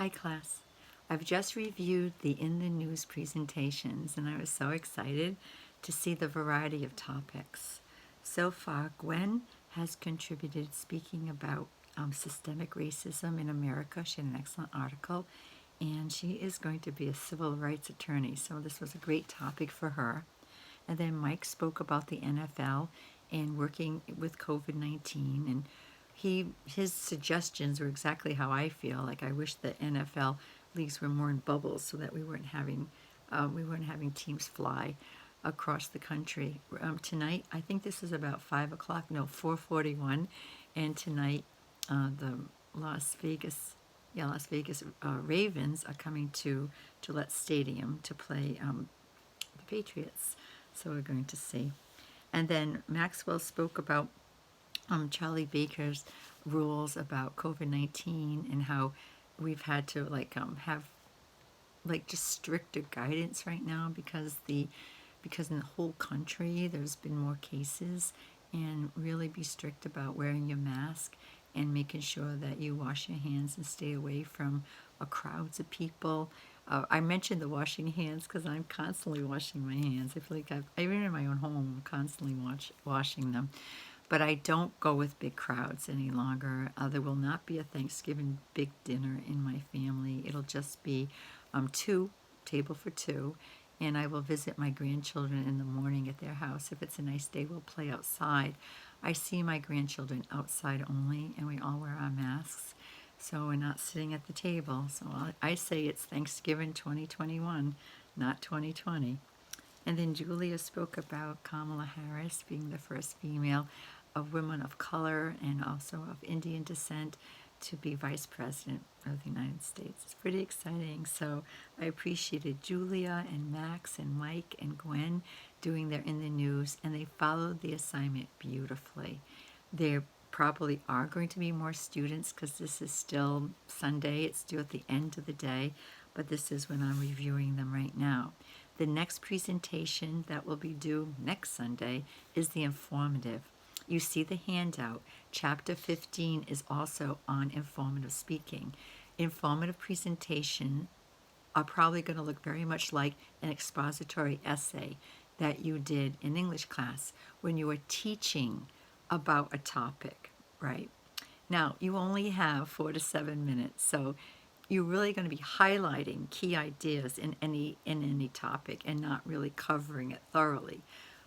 Hi class. I've just reviewed the In the News presentations and I was so excited to see the variety of topics. So far, Gwen has contributed speaking about systemic racism in America. She had an excellent article and she is going to be a civil rights attorney. So this was a great topic for her. And then Mike spoke about the NFL and working with COVID-19 and his suggestions were exactly how I feel. Like I wish the NFL leagues were more in bubbles so that we weren't having teams fly across the country. Tonight, I think this is about 5 o'clock. No, 4:41, and tonight the Las Vegas, Las Vegas Ravens are coming to Gillette Stadium to play the Patriots. So we're going to see. And then Maxwell spoke about Charlie Baker's rules about COVID-19 and how we've had to have just stricter guidance right now because in the whole country there's been more cases, and really be strict about wearing your mask and making sure that you wash your hands and stay away from crowds of people. I mentioned the washing hands because I'm constantly washing my hands. I feel like even in my own home, I'm constantly washing them. But I don't go with big crowds any longer. There will not be a Thanksgiving big dinner in my family. It'll just be table for two, and I will visit my grandchildren in the morning at their house. If it's a nice day, we'll play outside. I see my grandchildren outside only, and we all wear our masks, so we're not sitting at the table. So I say it's Thanksgiving 2021, not 2020. And then Julia spoke about Kamala Harris being the first female of women of color and also of Indian descent to be vice president of the United States. It's pretty exciting. So I appreciated Julia and Max and Mike and Gwen doing their In the News, and they followed the assignment beautifully. There probably are going to be more students because this is still Sunday. It's due at the end of the day, but this is when I'm reviewing them right now. The next presentation that will be due next Sunday is the informative. You see the handout. Chapter 15 is also on informative speaking. Informative presentation are probably going to look very much like an expository essay that you did in English class when you were teaching about a topic, right? Now, you only have 4 to 7 minutes, so you're really going to be highlighting key ideas in any topic and not really covering it thoroughly.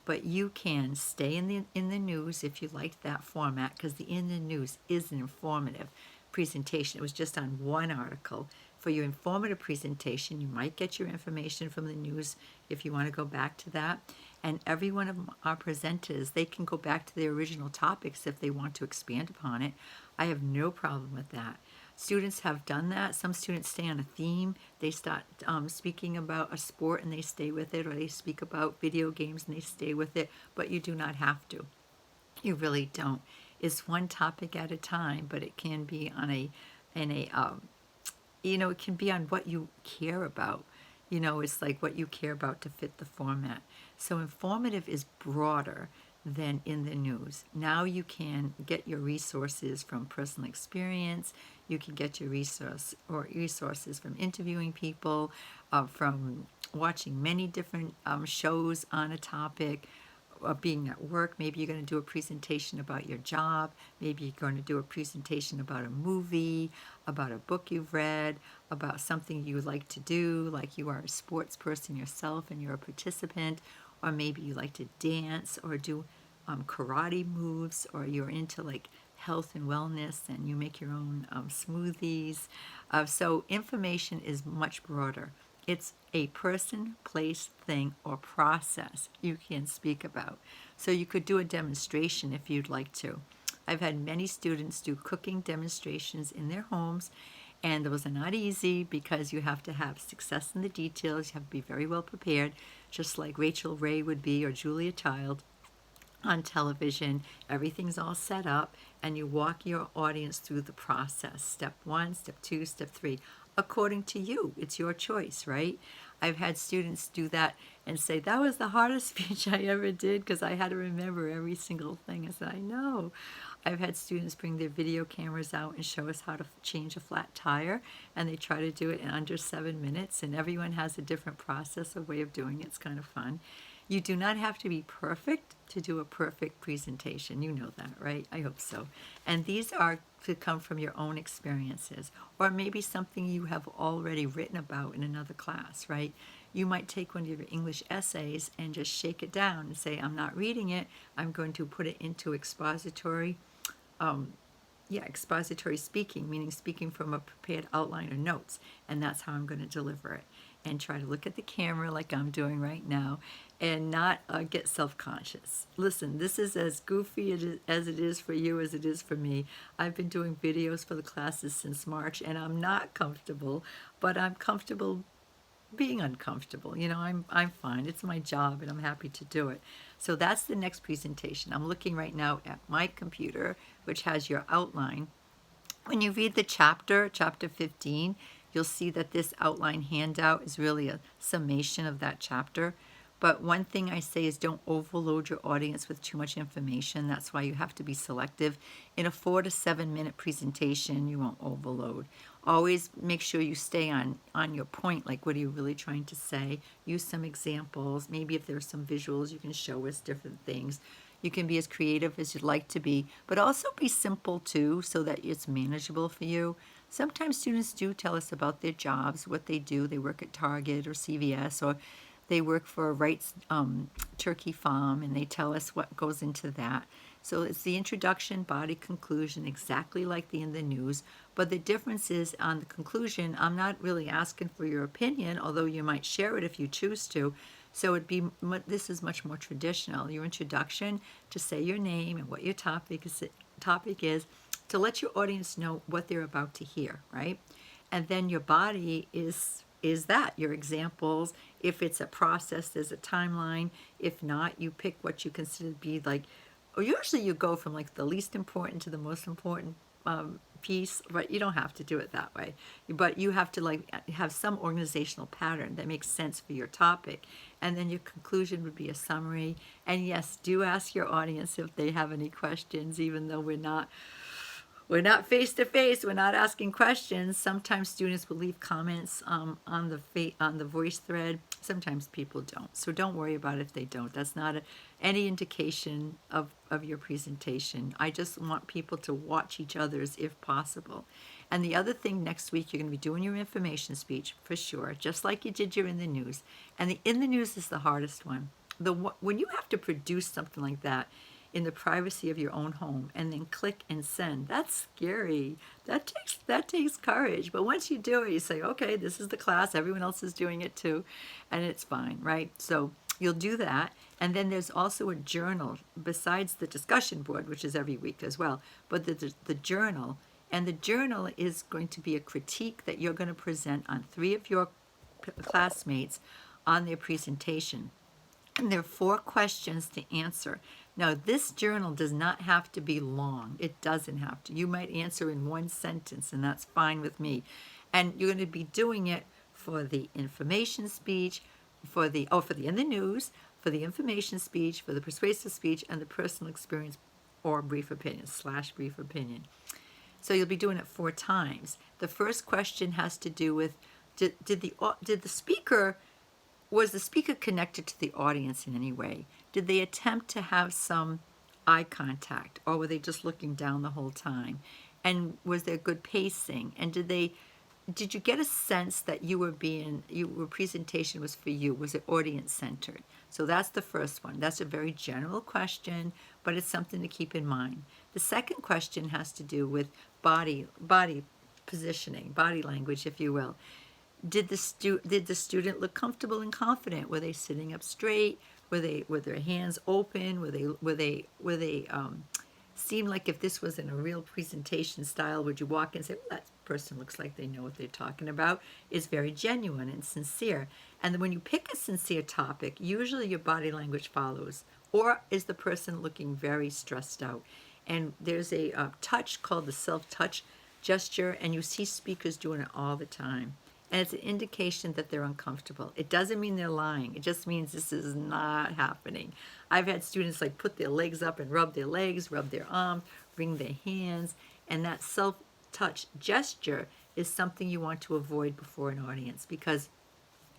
But you can stay in the news if you liked that format, because the In the News is an informative presentation. It was just on one article. For your informative presentation, you might get your information from the news if you want to go back to that. And every one of our presenters, they can go back to their original topics if they want to expand upon it. I have no problem with that. Students have done that. Some students stay on a theme. They start speaking about a sport and they stay with it, or they speak about video games and they stay with it, but you do not have to. You really don't. It's one topic at a time, but it can be on it can be on what you care about. It's like what you care about to fit the format. So informative is broader than In the News. Now you can get your resources from personal experience. You can get your resources from interviewing people, from watching many different shows on a topic, being at work. Maybe you're going to do a presentation about your job. Maybe you're going to do a presentation about a movie, about a book you've read, about something you like to do, like you are a sports person yourself and you're a participant, or maybe you like to dance or do karate moves, or you're into like health and wellness and you make your own smoothies. So information is much broader. It's a person, place, thing, or process you can speak about. So you could do a demonstration if you'd like to. I've had many students do cooking demonstrations in their homes, and those are not easy because you have to have success in the details. You have to be very well prepared, just like Rachel Ray would be, or Julia Child on television. Everything's all set up, and you walk your audience through the process. Step 1, step 2, step 3. According to you, it's your choice, right? I've had students do that and say, that was the hardest speech I ever did because I had to remember every single thing. I said, I know. I've had students bring their video cameras out and show us how to change a flat tire, and they try to do it in under 7 minutes, and everyone has a different process, a way of doing it. It's kind of fun. You do not have to be perfect to do a perfect presentation. You know that, right? I hope so. And these are to come from your own experiences, or maybe something you have already written about in another class, right? You might take one of your English essays and just shake it down and say, I'm not reading it, I'm going to put it into expository expository speaking, meaning speaking from a prepared outline or notes, and that's how I'm going to deliver it. And try to look at the camera like I'm doing right now and not get self-conscious. Listen, this is as goofy as it is for you as it is for me. I've been doing videos for the classes since March, and I'm not comfortable, but I'm comfortable being uncomfortable. You know, I'm fine. It's my job, and I'm happy to do it. So that's the next presentation. I'm looking right now at my computer, which has your outline. When you read the chapter 15, you'll see that this outline handout is really a summation of that chapter. But one thing I say is don't overload your audience with too much information. That's why you have to be selective. In a 4 to 7 minute presentation, you won't overload. Always make sure you stay on your point, like what are you really trying to say? Use some examples. Maybe if there's some visuals, you can show us different things. You can be as creative as you'd like to be, but also be simple too, so that it's manageable for you. Sometimes students do tell us about their jobs, what they do. They work at Target or CVS, or they work for a Wright's turkey farm, and they tell us what goes into that. So it's the introduction, body, conclusion, exactly like in the news. But the difference is on the conclusion, I'm not really asking for your opinion, although you might share it if you choose to. So this is much more traditional. Your introduction, to say your name and what your topic is, to let your audience know what they're about to hear, right? And then your body is that, your examples. If it's a process, there's a timeline. If not, you pick what you consider to be like, or usually you go from like the least important to the most important piece, but you don't have to do it that way. But you have to like have some organizational pattern that makes sense for your topic. And then your conclusion would be a summary. And yes, do ask your audience if they have any questions, even though we're not face to face. We're not asking questions. Sometimes students will leave comments on the voice thread. Sometimes people don't. So don't worry about if they don't. That's not any indication of your presentation. I just want people to watch each other's if possible. And the other thing, next week you're going to be doing your information speech for sure, just like you did your in the news. And the in the news is the hardest one. When you have to produce something like that in the privacy of your own home and then click and send, that's scary. That takes courage. But once you do it, you say, okay, this is the class, everyone else is doing it too, and it's fine, right? So you'll do that. And then there's also a journal besides the discussion board, which is every week as well, but the journal. And the journal is going to be a critique that you're going to present on 3 of your classmates on their presentation. And there are 4 questions to answer. Now, this journal does not have to be long. It doesn't have to. You might answer in 1 sentence, and that's fine with me. And you're going to be doing it for the information speech, for the in the news, for the information speech, for the persuasive speech, and the personal experience or brief opinion / brief opinion. So you'll be doing it 4 times. The first question has to do with, was the speaker connected to the audience in any way? Did they attempt to have some eye contact, or were they just looking down the whole time? And was there good pacing? And did you get a sense that your presentation was for you? Was it audience centered? So that's the first one. That's a very general question, but it's something to keep in mind. The second question has to do with body positioning, body language, if you will. Did the student look comfortable and confident? Were they sitting up straight? Were their hands open? Were they seem like if this was in a real presentation style, would you walk in and say, well, that person looks like they know what they're talking about? Is very genuine and sincere. And then when you pick a sincere topic, usually your body language follows. Or is the person looking very stressed out? And there's a touch called the self-touch gesture, and you see speakers doing it all the time. And it's an indication that they're uncomfortable. It doesn't mean they're lying. It just means this is not happening. I've had students like put their legs up and rub their legs, rub their arms, bring their hands, and that self-touch gesture is something you want to avoid before an audience because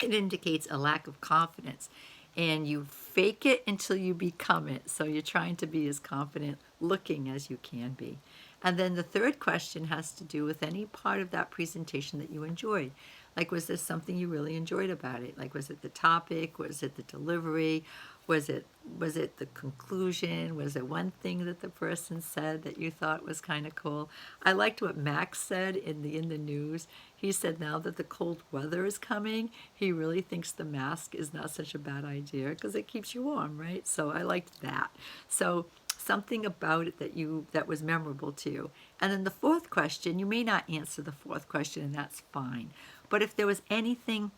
it indicates a lack of confidence. And you fake it until you become it. So you're trying to be as confident looking as you can be. And then the third question has to do with any part of that presentation that you enjoyed. Like, was there something you really enjoyed about it? Like, was it the topic? Was it the delivery? Was it the conclusion? Was it one thing that the person said that you thought was kind of cool? I liked what Max said in the news. He said now that the cold weather is coming, he really thinks the mask is not such a bad idea because it keeps you warm, right? So I liked that. So something about it that was memorable to you. And then the fourth question, you may not answer the fourth question, and that's fine. But if there was anything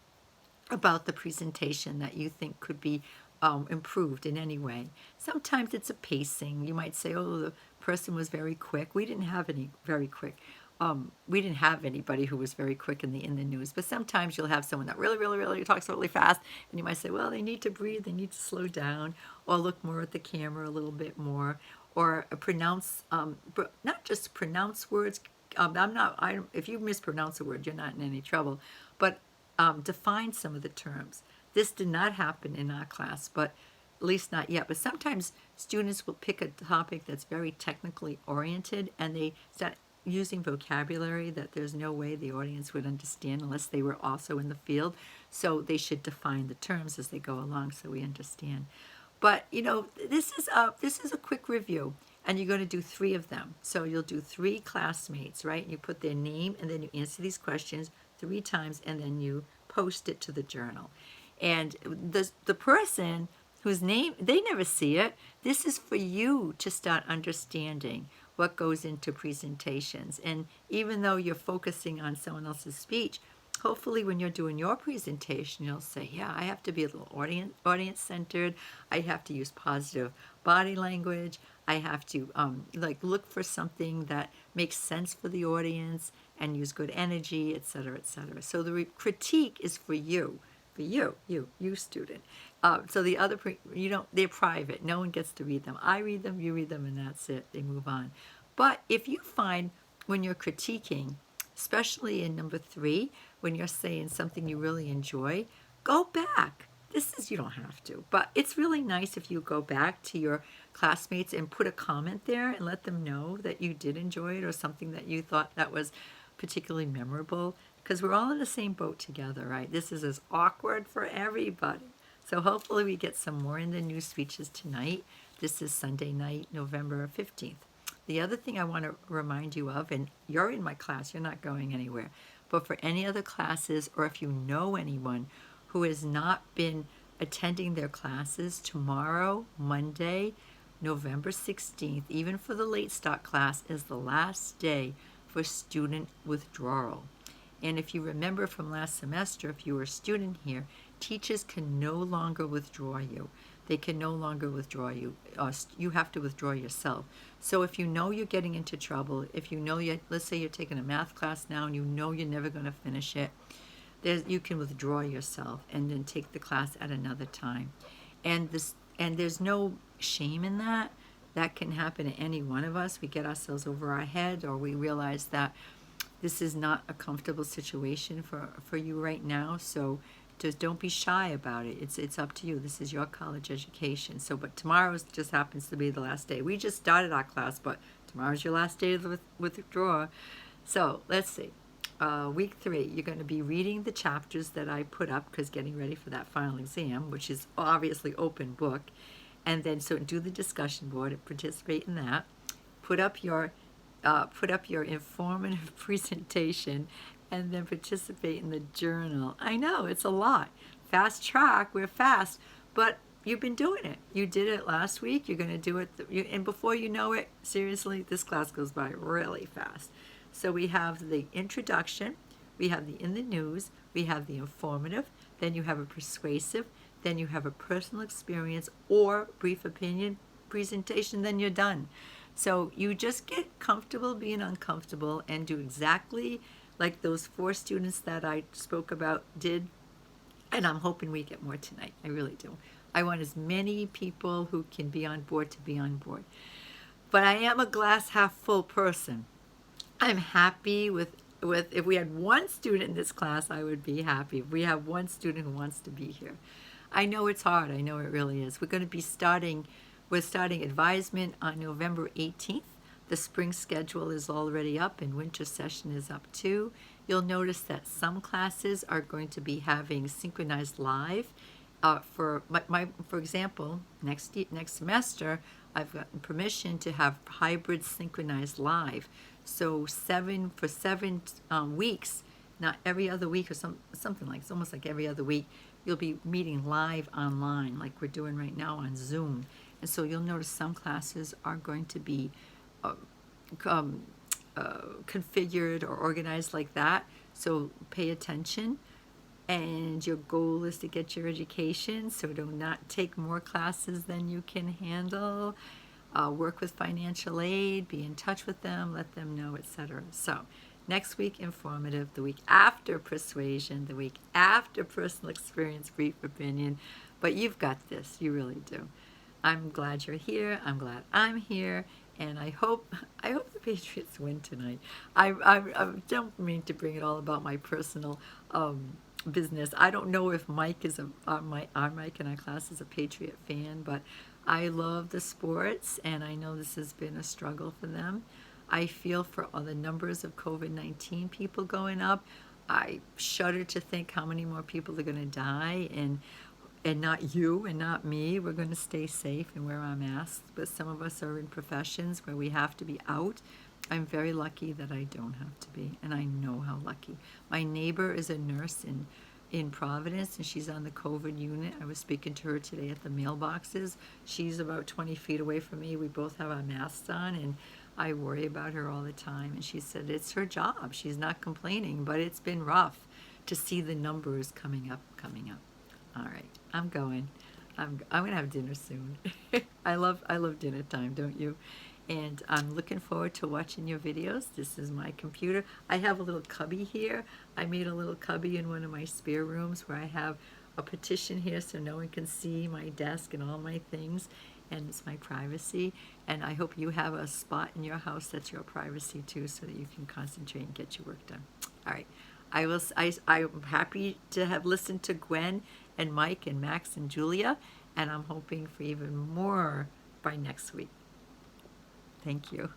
about the presentation that you think could be improved in any way. Sometimes it's a pacing. You might say, oh, the person was very quick. We didn't have any very quick. We didn't have anybody who was very quick in the news. But sometimes you'll have someone that really, really, really talks really fast, and you might say, well, they need to breathe, they need to slow down, or look more at the camera a little bit more, or pronounce, not just pronounce words. If you mispronounce a word, you're not in any trouble, but define some of the terms. This did not happen in our class, but at least not yet. But sometimes students will pick a topic that's very technically oriented and they start using vocabulary that there's no way the audience would understand unless they were also in the field. So they should define the terms as they go along so we understand. But this is a quick review, and you're going to do 3 of them. So you'll do 3 classmates, right? You put their name and then you answer these questions 3 times and then you post it to the journal. And the person whose name, they never see it. This is for you to start understanding what goes into presentations. And even though you're focusing on someone else's speech, hopefully when you're doing your presentation, you'll say, yeah, I have to be a little audience centered. I have to use positive body language. I have to look for something that makes sense for the audience and use good energy, et cetera, et cetera. So the critique is for you. For you student. So the other, they're private. No one gets to read them. I read them, you read them, and that's it. They move on. But if you find when you're critiquing, especially in number 3, when you're saying something you really enjoy, go back. You don't have to, but it's really nice if you go back to your classmates and put a comment there and let them know that you did enjoy it or something that you thought that was particularly memorable. Because we're all in the same boat together, right? This is as awkward for everybody. So hopefully we get some more in the news speeches tonight. This is Sunday night, November 15th. The other thing I want to remind you of, and you're in my class, you're not going anywhere, but for any other classes or if you know anyone who has not been attending their classes, tomorrow, Monday, November 16th, even for the late start class, is the last day for student withdrawal. And if you remember from last semester, if you were a student here, teachers can no longer withdraw you. They can no longer withdraw you. You have to withdraw yourself. So if you know you're getting into trouble, if you know let's say you're taking a math class now and you know you're never going to finish it, you can withdraw yourself and then take the class at another time. And there's no shame in that. That can happen to any one of us. We get ourselves over our head, or we realize that this is not a comfortable situation for you right now, so just don't be shy about it. It's up to you. This is your college education. So, but tomorrow just happens to be the last day. We just started our class, but tomorrow's your last day to withdraw. So let's see. Week 3, you're going to be reading the chapters that I put up because getting ready for that final exam, which is obviously open book. And then so do the discussion board and participate in that. Put up your informative presentation and then participate in the journal. I know, it's a lot. Fast track, we're fast, but you've been doing it. You did it last week, you're going to do it, and before you know it, seriously, this class goes by really fast. So we have the introduction, we have the in the news, we have the informative, then you have a persuasive, then you have a personal experience or brief opinion presentation, then you're done. So you just get comfortable being uncomfortable and do exactly like those 4 students that I spoke about did. And I'm hoping we get more tonight. I really do. I want as many people who can be on board to be on board. But I am a glass half full person. I'm happy with if we had one student in this class, I would be happy. If we have one student who wants to be here. I know it's hard. I know it really is. We're starting advisement on November 18th. The spring schedule is already up and winter session is up too. You'll notice that some classes are going to be having synchronized live. For example, next semester, I've gotten permission to have hybrid synchronized live. So 7 weeks, not every other week or something like, it's almost like every other week, you'll be meeting live online like we're doing right now on Zoom. And so you'll notice some classes are going to be configured or organized like that. So pay attention. And your goal is to get your education, so do not take more classes than you can handle. Work with financial aid, be in touch with them, let them know, etc. So next week, informative. The week after, persuasion. The week after, personal experience, brief opinion. But you've got this. You really do. I'm glad you're here. I'm glad I'm here. And I hope the Patriots win tonight. I don't mean to bring it all about my personal business. I don't know if Mike is our Mike in our class is a Patriot fan, but I love the sports, and I know this has been a struggle for them. I feel for all the numbers of COVID-19 people going up. I shudder to think how many more people are going to die, and not you and not me. We're going to stay safe and wear our masks, but some of us are in professions where we have to be out. I'm very lucky that I don't have to be, and I know how lucky. My neighbor is a nurse in Providence, and she's on the COVID unit. I was speaking to her today at the mailboxes. She's about 20 feet away from me. We both have our masks on, and I worry about her all the time. And she said it's her job. She's not complaining, but it's been rough to see the numbers coming up. All right, I'm going. I'm gonna have dinner soon. I love dinner time, don't you? And I'm looking forward to watching your videos. This is my computer. I have a little cubby here. I made a little cubby in one of my spare rooms where I have a partition here so no one can see my desk and all my things, and it's my privacy. And I hope you have a spot in your house that's your privacy too, so that you can concentrate and get your work done. All right. I'm happy to have listened to Gwen and Mike and Max and Julia, and I'm hoping for even more by next week. Thank you.